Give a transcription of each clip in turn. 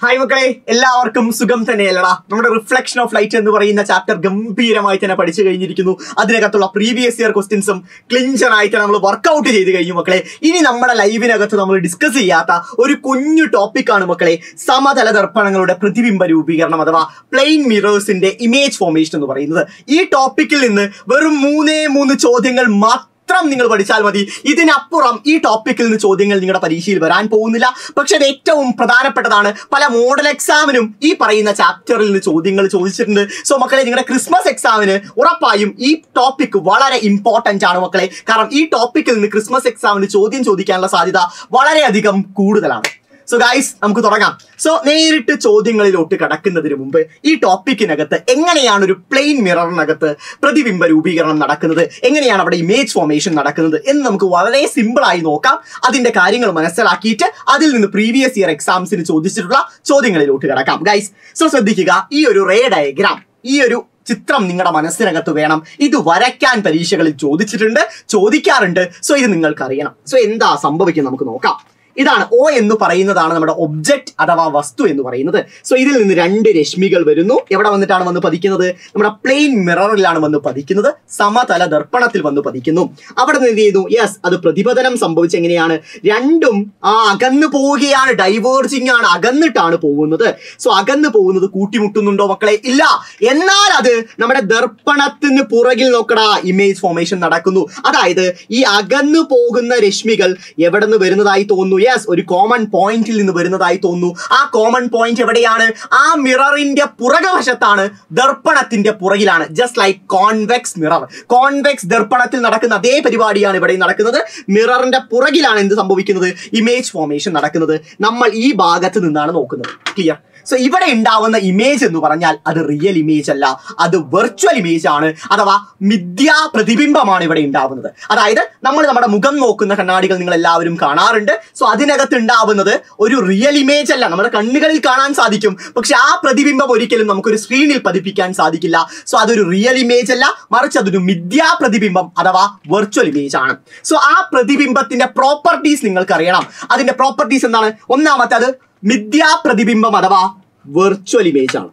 Hi മക്കളെ, എല്ലാവർക്കും സുഖം തന്നെയല്ലടാ. നമ്മുടെ റിഫ്ലക്ഷൻ ഓഫ് ലൈറ്റ് എന്ന് പറയുന്ന ചാപ്റ്റർ ഗംഭീരമായി തന്നെ പഠിച്ചു കഴിഞ്ഞിരിക്കുന്നു. അതിനകത്തുള്ള പ്രീവിയസ് ഇയർ ക്വസ്റ്റ്യൻസും ക്ലിഞ്ചറായിട്ട് നമ്മൾ വർക്ക്ഔട്ട് ചെയ്ത് കഴിഞ്ഞു മക്കളെ. ഇനി നമ്മുടെ ലൈവിനകത്ത് നമ്മൾ ഡിസ്കസ് ചെയ്യാത്ത ഒരു കുഞ്ഞു ടോപ്പിക്കാണ് മക്കളെ, സമതല ദർപ്പണങ്ങളുടെ പ്രതിബിംബ രൂപീകരണം അഥവാ പ്ലെയിൻ മിറേഴ്സിന്റെ ഇമേജ് ഫോർമേഷൻ എന്ന് പറയുന്നത്. ഈ ടോപ്പിക്കിൽ നിന്ന് വെറും മൂന്ന് ചോദ്യങ്ങൾ മാത്രം നിങ്ങൾ പഠിച്ചാൽ മതി. ഇതിനപ്പുറം ഈ ടോപ്പിക്കിൽ നിന്ന് ചോദ്യങ്ങൾ നിങ്ങളുടെ പരീക്ഷയിൽ വരാൻ പോകുന്നില്ല. പക്ഷെ അത് ഏറ്റവും പ്രധാനപ്പെട്ടതാണ്. പല മോഡൽ എക്സാമിനും ഈ പറയുന്ന ചാപ്റ്ററിൽ നിന്ന് ചോദ്യങ്ങൾ ചോദിച്ചിട്ടുണ്ട്. സോ മക്കളെ, നിങ്ങളുടെ ക്രിസ്മസ് എക്സാമിന് ഉറപ്പായും ഈ ടോപ്പിക് വളരെ ഇമ്പോർട്ടന്റ് ആണ് മക്കളെ. കാരണം ഈ ടോപ്പിക്കിൽ നിന്ന് ക്രിസ്മസ് എക്സാമിന് ചോദ്യം ചോദിക്കാനുള്ള സാധ്യത വളരെയധികം കൂടുതലാണ്. സോ ഗൈസ്, നമുക്ക് തുടങ്ങാം. സോ നേരിട്ട് ചോദ്യങ്ങളിലോട്ട് കടക്കുന്നതിന് മുമ്പ് ഈ ടോപ്പിക്കിനകത്ത് എങ്ങനെയാണ് ഒരു പ്ലെയിൻ മിററിനകത്ത് പ്രതിബിംബ രൂപീകരണം നടക്കുന്നത്, എങ്ങനെയാണ് അവിടെ ഇമേജ് ഫോർമേഷൻ നടക്കുന്നത് എന്ന് നമുക്ക് വളരെ സിമ്പിൾ ആയി നോക്കാം. അതിന്റെ കാര്യങ്ങൾ മനസ്സിലാക്കിയിട്ട് അതിൽ നിന്ന് പ്രീവിയസ് ഇയർ എക്സാംസിന് ചോദിച്ചിട്ടുള്ള ചോദ്യങ്ങളിലോട്ട് കടക്കാം. ഗൈസ്, സോ ശ്രദ്ധിക്കുക, ഈ ഒരു റേ ഡയഗ്രാം, ഈ ഒരു ചിത്രം നിങ്ങളുടെ മനസ്സിനകത്ത് വേണം. ഇത് വരയ്ക്കാൻ പരീക്ഷകളിൽ ചോദിക്കാറുണ്ട്. സോ ഇത് നിങ്ങൾക്കറിയണം. സോ എന്താ സംഭവിക്കുന്നത് നമുക്ക് നോക്കാം. ഇതാണ് O എന്ന് പറയുന്നതാണ് നമ്മുടെ ഒബ്ജക്റ്റ് അഥവാ വസ്തു എന്ന് പറയുന്നത്. സോ ഇതിൽ നിന്ന് രണ്ട് രശ്മികൾ വരുന്നു. എവിടെ വന്നിട്ടാണ് വന്ന് പതിക്കുന്നത്? നമ്മുടെ പ്ലെയിൻ മിററിലാണ് വന്ന് പതിക്കുന്നത്. സമതല ദർപ്പണത്തിൽ വന്ന് പതിക്കുന്നു. അവിടെ നിന്ന് എന്ത് ചെയ്യുന്നു? യെസ്, അത് പ്രതിപതനം സംഭവിച്ച് എങ്ങനെയാണ്? രണ്ടും അകന്നു പോവുകയാണ്, ഡൈവേർജിങ് ആണ്, അകന്നിട്ടാണ് പോകുന്നത്. സോ അകന്നു പോകുന്നത് കൂട്ടിമുട്ടുന്നുണ്ടോ മക്കളെ? ഇല്ല. എന്നാൽ അത് നമ്മുടെ ദർപ്പണത്തിന് പുറകിൽ നോക്കടാ, ഇമേജ് ഫോർമേഷൻ നടക്കുന്നു. അതായത് ഈ അകന്നു പോകുന്ന രശ്മികൾ എവിടെ നിന്ന് വരുന്നതായി തോന്നുന്നു? യെസ്, ഒരു കോമൺ പോയിന്റിൽ നിന്ന് വരുന്നതായി തോന്നുന്നു. ആ കോമൺ പോയിന്റ് എവിടെയാണ്? ആ മിററിന്റെ പുറകുവശത്താണ്, ദർപ്പണത്തിന്റെ പുറകിലാണ്. Just like convex mirror. Convex ദർപ്പണത്തിൽ നടക്കുന്ന അതേ പരിപാടിയാണ് ഇവിടെ നടക്കുന്നത്. മിററിന്റെ പുറകിലാണ് എന്ത് സംഭവിക്കുന്നത്? ഇമേജ് ഫോർമേഷൻ നടക്കുന്നത്. നമ്മൾ ഈ ഭാഗത്ത് നിന്നാണ് നോക്കുന്നത്. ക്ലിയർ? സോ ഇവിടെ ഉണ്ടാവുന്ന ഇമേജ് എന്ന് പറഞ്ഞാൽ അത് റിയൽ ഇമേജ് അല്ല, അത് വെർച്വൽ ഇമേജ് ആണ്, അഥവാ മിഥ്യാ പ്രതിബിംബമാണ് ഇവിടെ ഉണ്ടാവുന്നത്. അതായത് നമ്മൾ നമ്മുടെ മുഖം നോക്കുന്ന കണ്ണാടികൾ നിങ്ങൾ എല്ലാവരും കാണാറുണ്ട്. സോ അതിനകത്ത് ഉണ്ടാവുന്നത് ഒരു റിയൽ ഇമേജ് അല്ല. നമ്മുടെ കണ്ണുകളിൽ കാണാൻ സാധിക്കും, പക്ഷെ ആ പ്രതിബിംബം ഒരിക്കലും നമുക്കൊരു സ്ക്രീനിൽ പതിപ്പിക്കാൻ സാധിക്കില്ല. സോ അതൊരു റിയൽ ഇമേജ് അല്ല, മറിച്ച് അതൊരു മിഥ്യാ പ്രതിബിംബം അഥവാ വെർച്വൽ ഇമേജ് ആണ്. സോ ആ പ്രതിബിംബത്തിന്റെ പ്രോപ്പർട്ടീസ് നിങ്ങൾക്ക് അറിയണം. അതിന്റെ പ്രോപ്പർട്ടീസ് എന്താണ്? ഒന്നാമത്തെ, അത് മിഥ്യാ പ്രതിബിംബം അഥവാ വെർച്വൽ ഇമേജ് ആണ്.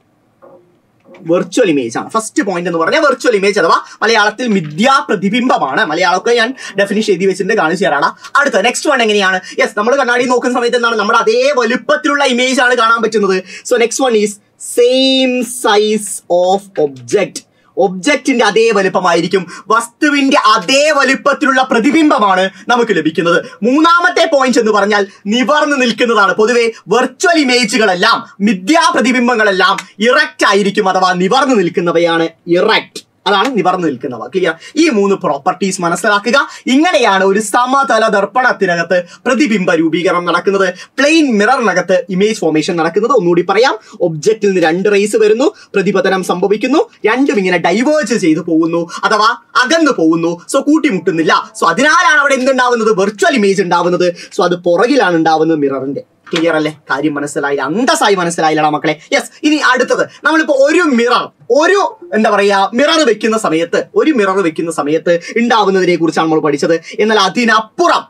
വെർച്വൽ ഇമേജ് ആണ് ഫസ്റ്റ് പോയിന്റ് എന്ന് പറഞ്ഞാൽ. വെർച്വൽ ഇമേജ് അഥവാ മലയാളത്തിൽ മിഥ്യാ പ്രതിബിംബമാണ്. മലയാളമൊക്കെ ഞാൻ ഡെഫിനിഷൻ എഴുതി വെച്ചിട്ട് കാണിച്ചു തരാണ്. അടുത്ത നെക്സ്റ്റ് വൺ എങ്ങനെയാണ്? യെസ്, നമ്മൾ കണ്ണാടി നോക്കുന്ന സമയത്ത് എന്താണ്? നമ്മുടെ അതേ വലുപ്പത്തിലുള്ള ഇമേജ് ആണ് കാണാൻ പറ്റുന്നത്. So next one is same size of object. ഒബ്ജക്റ്റിന്റെ അതേ വലുപ്പമായിരിക്കും, വസ്തുവിന്റെ അതേ വലുപ്പത്തിലുള്ള പ്രതിബിംബമാണ് നമുക്ക് ലഭിക്കുന്നത്. മൂന്നാമത്തെ പോയിന്റ് എന്ന് പറഞ്ഞാൽ നിവർന്നു നിൽക്കുന്നതാണ്. പൊതുവെ വെർച്വൽ ഇമേജുകളെല്ലാം, മിഥ്യാ പ്രതിബിംബങ്ങളെല്ലാം ഇറക്റ്റ് ആയിരിക്കും, അഥവാ നിവർന്നു നിൽക്കുന്നവയാണ് ഇറക്റ്റ്. അതാണ് നിവർന്നു നിൽക്കുന്നവ. ക്ലിയർ? ഈ മൂന്ന് പ്രോപ്പർട്ടീസ് മനസ്സിലാക്കുക. ഇങ്ങനെയാണ് ഒരു സമതല ദർപ്പണത്തിനകത്ത് പ്രതിബിംബ രൂപീകരണം നടക്കുന്നത്, പ്ലെയിൻ മിററിനകത്ത് ഇമേജ് ഫോർമേഷൻ നടക്കുന്നത്. ഒന്നുകൂടി പറയാം. ഒബ്ജക്റ്റിൽ നിന്ന് രണ്ട് റേസ് വരുന്നു, പ്രതിപതനം സംഭവിക്കുന്നു, രണ്ടും ഇങ്ങനെ ഡൈവേർജ് ചെയ്തു പോകുന്നു അഥവാ അകന്നു പോകുന്നു. സോ കൂട്ടിമുട്ടുന്നില്ല. സോ അതിനാലാണ് അവിടെ എന്തുണ്ടാവുന്നത്? വെർച്വൽ ഇമേജ് ഉണ്ടാവുന്നത്. സോ അത് പുറകിലാണ് ഉണ്ടാവുന്നത് മിററിന്റെ. ക്ലിയർ അല്ലേ? കാര്യം മനസ്സിലായില്ല? അന്തസായി മനസ്സിലായില്ലടാ മക്കളെ. യെസ്, ഇനി അടുത്തത്, നമ്മളിപ്പോ ഒരു മിറർ വെക്കുന്ന സമയത്ത് ഉണ്ടാവുന്നതിനെ കുറിച്ചാണ് നമ്മൾ പഠിച്ചത്. എന്നാൽ അതിനപ്പുറം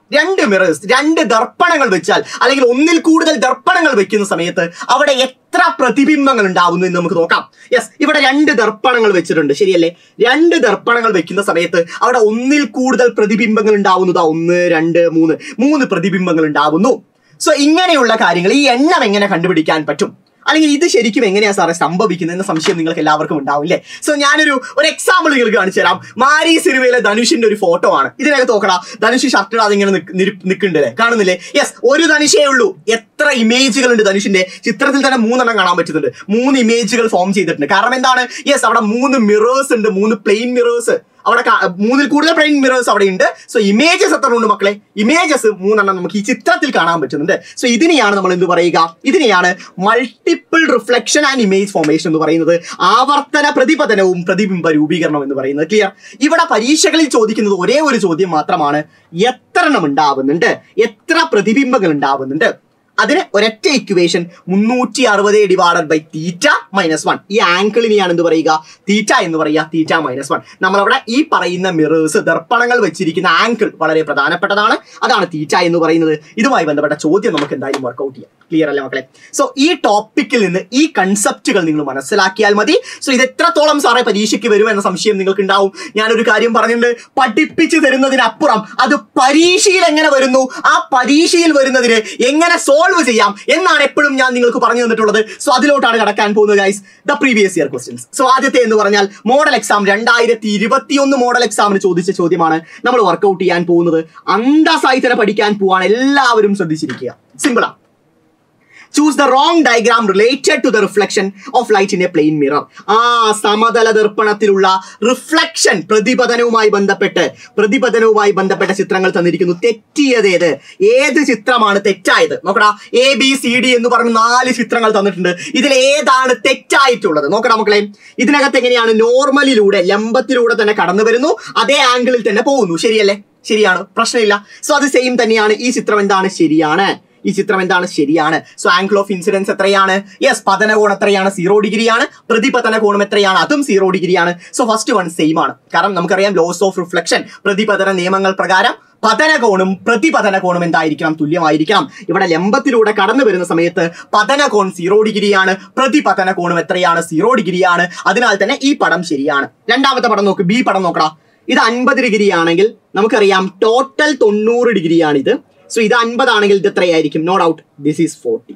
രണ്ട് ദർപ്പണങ്ങൾ വെച്ചാൽ, അല്ലെങ്കിൽ ഒന്നിൽ കൂടുതൽ ദർപ്പണങ്ങൾ വെക്കുന്ന സമയത്ത് അവിടെ എത്ര പ്രതിബിംബങ്ങൾ ഉണ്ടാവുന്നു എന്ന് നമുക്ക് നോക്കാം. യെസ്, ഇവിടെ രണ്ട് ദർപ്പണങ്ങൾ വെച്ചിട്ടുണ്ട്, ശരിയല്ലേ? രണ്ട് ദർപ്പണങ്ങൾ വെക്കുന്ന സമയത്ത് അവിടെ ഒന്നിൽ കൂടുതൽ പ്രതിബിംബങ്ങൾ ഉണ്ടാവുന്നതാ. 1, 2, 3 പ്രതിബിംബങ്ങൾ ഉണ്ടാവുന്നു. സോ ഇങ്ങനെയുള്ള കാര്യങ്ങൾ, ഈ എണ്ണം എങ്ങനെ കണ്ടുപിടിക്കാൻ പറ്റും, അല്ലെങ്കിൽ ഇത് ശരിക്കും എങ്ങനെയാ സാറേ സംഭവിക്കുന്നത് എന്ന സംശയം നിങ്ങൾക്ക് എല്ലാവർക്കും ഉണ്ടാവില്ലേ? സോ ഞാനൊരു എക്സാമ്പിൾ നിങ്ങൾക്ക് കാണിച്ചു തരാം. മാരി സിനിമയിലെ ധനുഷിന്റെ ഒരു ഫോട്ടോ ആണ്. ഇതിനകത്ത് നോക്കടാ, ധനുഷ് ഷർട്ട് ഇടാതെ ഇങ്ങനെ നിൽക്കുന്നുണ്ടല്ലേ, കാണുന്നില്ലേ? യെസ്, ഒരു ധനുഷേ ഉള്ളൂ. എത്ര ഇമേജുകൾ ഉണ്ട് ധനുഷിന്റെ? ചിത്രത്തിൽ തന്നെ 3 കാണാൻ പറ്റുന്നുണ്ട്. 3 ഇമേജുകൾ ഫോം ചെയ്തിട്ടുണ്ട്. കാരണം എന്താണ്? യെസ്, അവിടെ 3 മിറേഴ്സ് ഉണ്ട്, 3 പ്ലെയിൻ മിറേഴ്സ്. അവിടെ 3ൽ കൂടുതൽ പ്ലെയിൻ മിറേഴ്സ് അവിടെ ഉണ്ട്. സോ ഇമേജസ് എത്ര ഉണ്ട് മക്കളെ? ഇമേജസ് 3 നമുക്ക് ഈ ചിത്രത്തിൽ കാണാൻ പറ്റുന്നുണ്ട്. സോ ഇതിനെയാണ് നമ്മൾ എന്ത് പറയുക? ഇതിനെയാണ് multiple reflection and image formation എന്ന് പറയുന്നത്. ആവർത്തന പ്രതിപതനവും പ്രതിബിംബ രൂപീകരണം എന്ന് പറയുന്നത്. ക്ലിയർ? ഇവിടെ പരീക്ഷകളിൽ ചോദിക്കുന്നത് ഒരേ ഒരു ചോദ്യം മാത്രമാണ്: എത്ര എണ്ണം ഉണ്ടാവുന്നുണ്ട്, എത്ര പ്രതിബിംബങ്ങൾ ഉണ്ടാവുന്നുണ്ട്. അതിന് ഒരൊറ്റ equation 360 divided by theta minus 1. ഈ ആംഗിളിനെയാണ് എന്ത് പറയുക? തീറ്റ എന്ന് പറയുക, തീറ്റ മൈനസ് 1. നമ്മളവിടെ ഈ പറയുന്ന മിറേഴ്സ് ദർപ്പണങ്ങൾ വെച്ചിരിക്കുന്ന ആംഗിൾ വളരെ പ്രധാനപ്പെട്ടതാണ്. അതാണ് തീറ്റ എന്ന് പറയുന്നത്. ഇതുമായി ബന്ധപ്പെട്ട ചോദ്യം നമുക്ക് എന്തായാലും വർക്ക്ഔട്ട് ചെയ്യാം. ക്ലിയർ അല്ലേ മക്കളെ? സോ ഈ ടോപ്പിക്കിൽ നിന്ന് ഈ കൺസെപ്റ്റുകൾ നിങ്ങൾ മനസ്സിലാക്കിയാൽ മതി. സോ ഇത് എത്രത്തോളം സാറേ പരീക്ഷയ്ക്ക് വരുമെന്ന സംശയം നിങ്ങൾക്ക് ഉണ്ടാവും. ഞാനൊരു കാര്യം പറഞ്ഞിട്ടുണ്ട്, പഠിപ്പിച്ചു തരുന്നതിനപ്പുറം അത് പരീക്ഷയിൽ എങ്ങനെ വരുന്നു, ആ പരീക്ഷയിൽ വരുന്നതിന് എങ്ങനെ സോൾവ് ചെയ്യാം എന്നാണ് എപ്പോഴും ഞാൻ നിങ്ങൾക്ക് പറഞ്ഞു തന്നിട്ടുള്ളത്. സോ അതിലോട്ടാണ് കടക്കാൻ പോകുന്നത് guys. The previous year questions. So ആദ്യത്തെ എന്ന് പറഞ്ഞാൽ മോഡൽ എക്സാം 2021 മോഡൽ എക്സാമിന് ചോദിച്ച ചോദ്യമാണ് നമ്മൾ വർക്ക്ഔട്ട് ചെയ്യാൻ പോകുന്നത്. അന്തസ്സായി തന്നെ പഠിക്കാൻ പോവാണ്, എല്ലാവരും ശ്രദ്ധിച്ചിരിക്കുക. സിമ്പിളാണ്. Choose the wrong diagram related to the reflection of light in a plane mirror. സമതല ദർപ്പണത്തിലുള്ള റിഫ്ലക്ഷൻ പ്രതിപതനവുമായി ബന്ധപ്പെട്ട ചിത്രങ്ങൾ തന്നിരിക്കുന്നു. തെറ്റിയതേത്? ഏത് ചിത്രമാണ് തെറ്റായത്? നോക്കടാ, ABCD എന്ന് പറഞ്ഞ് 4 ചിത്രങ്ങൾ തന്നിട്ടുണ്ട്. ഇതിൽ ഏതാണ് തെറ്റായിട്ടുള്ളത്? നോക്കടാ മക്കളെ, ഇതിനകത്ത് എങ്ങനെയാണ്? നോർമലിലൂടെ, ലംബത്തിലൂടെ തന്നെ കടന്നു വരുന്നു, അതേ ആംഗിളിൽ തന്നെ പോകുന്നു. ശരിയല്ലേ? ശരിയാണ്, പ്രശ്നമില്ല. സോ അത് സെയിം തന്നെയാണ്. ഈ ചിത്രം എന്താണ്? ശരിയാണ്. ശരിയാണ്. സോ ആംഗിൾ ഓഫ് ഇൻസിഡൻസ് എത്രയാണ്? യെസ്, പതനകോണം എത്രയാണ്? 0 ഡിഗ്രിയാണ്. പ്രതിപതന കോണം എത്രയാണ്? അതും 0 ഡിഗ്രിയാണ്. സോ ഫസ്റ്റ് വൺ സെയിം ആണ്. കാരണം നമുക്കറിയാം ലോസ് ഓഫ് റിഫ്ലക്ഷൻ, പ്രതിപതന നിയമങ്ങൾ പ്രകാരം പതനകോണും പ്രതിപതനകോണും എന്തായിരിക്കണം? തുല്യമായിരിക്കണം. ഇവിടെ ലംബത്തിലൂടെ കടന്നു വരുന്ന സമയത്ത് പതനകോൺ 0 ഡിഗ്രിയാണ്, പ്രതിപതനകോണും എത്രയാണ്? 0 ഡിഗ്രിയാണ്. അതിനാൽ തന്നെ ഈ പടം ശരിയാണ്. രണ്ടാമത്തെ പടം നോക്ക്, ബി പടം നോക്കടാ. ഇത് 50 ഡിഗ്രി ആണെങ്കിൽ നമുക്കറിയാം ടോട്ടൽ 90 ഡിഗ്രിയാണിത്. സോ ഇത് 50 ആണെങ്കിൽ ഇത് എത്രയായിരിക്കും? No doubt this is 40.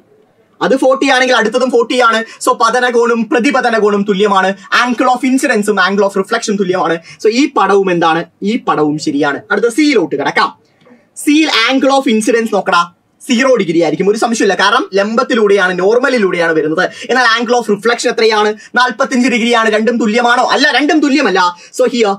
അത് 40 ആണെങ്കിൽ അടുത്തതും 40 ആണ്. സോ പതനകോണും പ്രതിപതനകോണും തുല്യമാണ്. ആംഗിൾ ഓഫ് ഇൻസിഡൻസും ആംഗിൾ ഓഫ് റിഫ്ലക്ഷൻ തുല്യമാണ്. സോ ഈ പടവും എന്താണ്? ഈ പടവും ശരിയാണ്. അടുത്ത സിയിലോട്ട് കിടക്കാം. സിയിൽ ആംഗിൾ ഓഫ് ഇൻസിഡൻസ് നോക്കടാ, 0 ഡിഗ്രി ആയിരിക്കും. ഒരു സംശയമില്ല, കാരണം ലംബത്തിലൂടെയാണ്, നോർമലിലൂടെയാണ് വരുന്നത്. എന്നാൽ ആംഗിൾ ഓഫ് റിഫ്ലക്ഷൻ എത്രയാണ്? 45 ഡിഗ്രിയാണ്. രണ്ടും തുല്യമാണോ? അല്ല, രണ്ടും തുല്യമല്ല. So here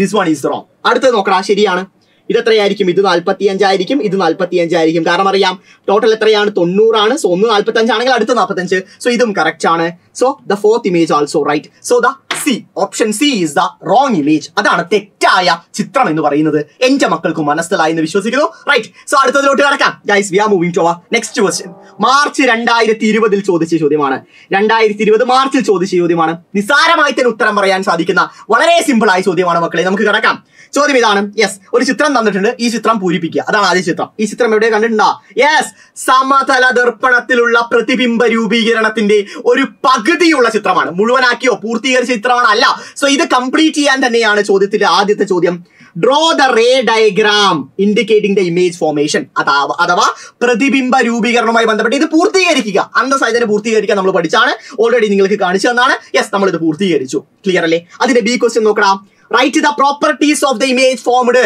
this one is wrong. അടുത്തത് നോക്കടാ, ശരിയാണ്. ഇത് എത്രയായിരിക്കും? ഇത് 45 ആയിരിക്കും, ഇത് 45 ആയിരിക്കും. കാരണം അറിയാം ടോട്ടൽ എത്രയാണ്? 90 ആണ്. സോ ഒന്ന് 45 ആണെങ്കിൽ അടുത്ത 45. സോ ഇതും കറക്റ്റ് ആണ്. So the fourth image also right. So the C, option C is the wrong image. അതാണ് തെറ്റായ ചിത്രം എന്ന് പറയുന്നത്. എന്റെ മക്കൾക്ക് മനസ്സിലായി എന്ന് വിശ്വസിക്കുന്നു. റൈറ്റ്. സോ അടുത്തതിലോട്ട് കിടക്കാം guys. We are moving to our next question. March 2020 ചോദിച്ച ചോദ്യമാണ്. 2020 മാർച്ചിൽ ചോദിച്ച ചോദ്യമാണ്. നിസ്സാരമായി തന്നെ ഉത്തരം പറയാൻ സാധിക്കുന്ന വളരെ സിമ്പിൾ ആയ ചോദ്യമാണ് മക്കളെ. നമുക്ക് കിടക്കാം. ചോദ്യം ഇതാണ്. യെസ്, ഒരു ചിത്രം തന്നിട്ടുണ്ട്. ഈ ചിത്രം പൂരിപ്പിക്കുക. അതാണ് ആദ്യ ചിത്രം. ഈ ചിത്രം എവിടെ കണ്ടിട്ടുണ്ടോ? യെസ്, സമതല ദർപ്പണത്തിലുള്ള പ്രതിബിംബ രൂപീകരണത്തിന്റെ ഒരു പകുതിയുള്ള ചിത്രമാണ്. മുഴുവനാക്കിയോ പൂർത്തീകരിച്ച ചിത്രമാണ് അല്ല. സോ ഇത് കംപ്ലീറ്റ് ചെയ്യാൻ തന്നെയാണ് ചോദ്യത്തിന്റെ ആദ്യത്തെ ചോദ്യം. Draw the ray diagram indicating the image formation. അഥവാ പ്രതിബിംബ രൂപീകരണവുമായി ബന്ധപ്പെട്ട് ഇത് പൂർത്തീകരിക്കുക. അന്തസ്സായി തന്നെ പൂർത്തീകരിക്കാൻ നമ്മൾ പഠിച്ചാണ്. ഓൾറെഡി നിങ്ങൾക്ക് കാണിച്ചു തന്നാണ്. യെസ്, നമ്മൾ ഇത് പൂർത്തീകരിച്ചു. ക്ലിയർ അല്ലേ? അതിന്റെ ബി ക്വസ്റ്റ്യൻ നോക്കണം. Write the properties of the image formed.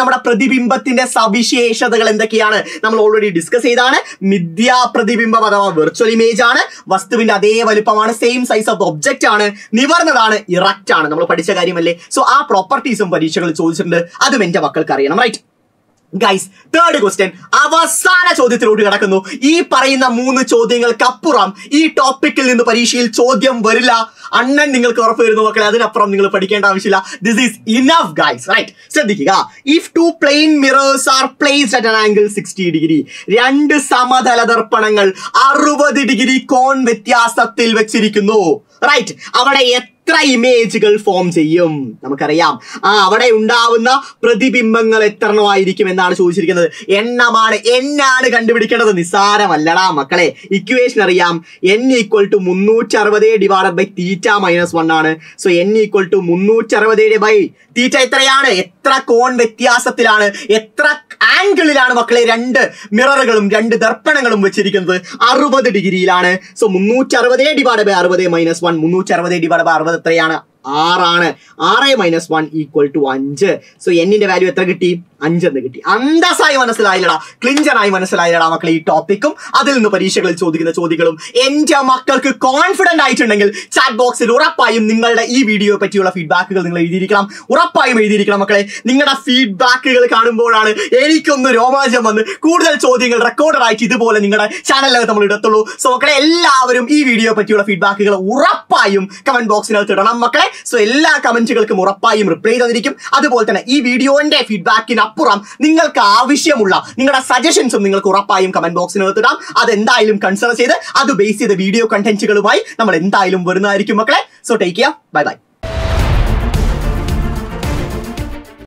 നമ്മുടെ പ്രതിബിംബത്തിന്റെ സവിശേഷതകൾ എന്തൊക്കെയാണ്? നമ്മൾ ഓൾറെഡി ഡിസ്കസ് ചെയ്താണ്. മിഥ്യാ പ്രതിബിംബം അഥവാ വെർച്വൽ ഇമേജ് ആണ്. വസ്തുവിന്റെ അതേ വലുപ്പമാണ്, same size of the object ആണ്, നിവർന്നതാണ്, ഇറക്റ്റ് ആണ്. നമ്മൾ പഠിച്ച കാര്യമല്ലേ? സോ ആ പ്രോപ്പർട്ടീസും പരീക്ഷകളിൽ ചോദിച്ചിട്ടുണ്ട്. അതും എന്റെ മക്കൾക്ക് അറിയണം. റൈറ്റ് ഗൈസ്, തേർഡ് ക്വസ്റ്റ്യൻ അവസാന ചോദ്യത്തിലോട്ട് കിടക്കുന്നു. ഈ പറയുന്ന 3 ചോദ്യങ്ങൾക്കപ്പുറം ഈ ടോപ്പിക്കിൽ നിന്ന് പരീക്ഷയിൽ ചോദ്യം വരില്ല. അണ്ണൻ നിങ്ങൾക്ക് ഉറപ്പ് വരുന്നു മക്കളെ. അതിനപ്പുറം നിങ്ങൾ പഠിക്കേണ്ട ആവശ്യമില്ല. This is enough guys. Right, ശ്രദ്ധിക്കുക. If 2 plane mirrors are placed at an angle 60 degree, 2 സമതല ദർപ്പണങ്ങൾ 60 ഡിഗ്രി കോൺ വ്യത്യാസത്തിൽ വെച്ചിരിക്കുന്നു. റൈറ്റ്, അവിടെ എത്ര ഇമേജുകൾ ഫോം ചെയ്യും? നമുക്കറിയാം അവിടെ ഉണ്ടാവുന്ന പ്രതിബിംബങ്ങൾ എത്രണ്ണമായിരിക്കും എന്നാണ് ചോദിച്ചിരിക്കുന്നത്. എണ്ണമാണ്. എന്നാണ് കണ്ടുപിടിക്കേണ്ടത്. നിസ്സാരമല്ലടാ മക്കളെ. ഇക്വേഷൻ അറിയാം. n = 360 divided by theta minus 1 ആണ്. സോ n = 360 ബൈ തീറ്റ എത്രയാണ്? എത്ര കോൺ വ്യത്യാസത്തിലാണ്, എത്ര ആംഗിളിലാണ് മക്കളെ 2 മിററുകളും 2 ദർപ്പണങ്ങളും വെച്ചിരിക്കുന്നത്? 60 ഡിഗ്രിയിലാണ്. So 360 divide by 60 minus 1. 360 divide by 60 എത്രയാണ്? 6 ആണ്. 6 മൈനസ് 1 = 5. സോ എന്നിന്റെ വാല്യൂ എത്ര കിട്ടി? 5 എന്ന് കിട്ടി. അന്തസ്സായി മനസ്സിലായില്ലടാ, ക്ലിഞ്ചറായി മനസ്സിലായില്ലടാ മക്കളെ ഈ ടോപ്പിക്കും അതിൽ നിന്ന് പരീക്ഷകളിൽ ചോദിക്കുന്ന ചോദ്യങ്ങളും. എന്റെ മക്കൾക്ക് കോൺഫിഡന്റ് ആയിട്ടുണ്ടെങ്കിൽ ചാറ്റ് ബോക്സിൽ ഉറപ്പായും നിങ്ങളുടെ ഈ വീഡിയോയെ പറ്റിയുള്ള ഫീഡ്ബാക്കുകൾ നിങ്ങൾ എഴുതിയിരിക്കണം. ഉറപ്പായും എഴുതിയിരിക്കണം മക്കളെ. നിങ്ങളുടെ ഫീഡ്ബാക്കുകൾ കാണുമ്പോഴാണ് എനിക്കൊന്ന് രോമാഞ്ചം വന്ന് കൂടുതൽ ചോദ്യങ്ങൾ റെക്കോർഡറായിട്ട് ഇതുപോലെ നിങ്ങളുടെ ചാനലിനകത്ത് നമ്മൾ ഇടത്തുള്ളൂ. സോ മക്കളെ, എല്ലാവരും ഈ വീഡിയോയെ പറ്റിയുള്ള ഫീഡ്ബാക്കുകൾ ഉറപ്പായും കമന്റ് ബോക്സിനകത്ത് ഇടണം മക്കളെ. സോ എല്ലാ കമന്റുകൾക്കും ഉറപ്പായും റിപ്ലൈ തന്നിരിക്കും. അതുപോലെ തന്നെ ഈ വീഡിയോന്റെ ഫീഡ്ബാക്കിന് അതിനപ്പുറം നിങ്ങൾക്ക് ആവശ്യമുള്ള നിങ്ങളുടെ സജഷൻസും നിങ്ങൾക്ക് ഉറപ്പായും കമന്റ് ബോക്സിനകത്ത് ഇടാം. അതെന്തായാലും കൺസിഡർ ചെയ്ത് അത് ബേസ് ചെയ്ത വീഡിയോ കണ്ടന്റുകളുമായി നമ്മൾ എന്തായാലും വരുന്നതായിരിക്കും മക്കളെ. So take care, bye bye.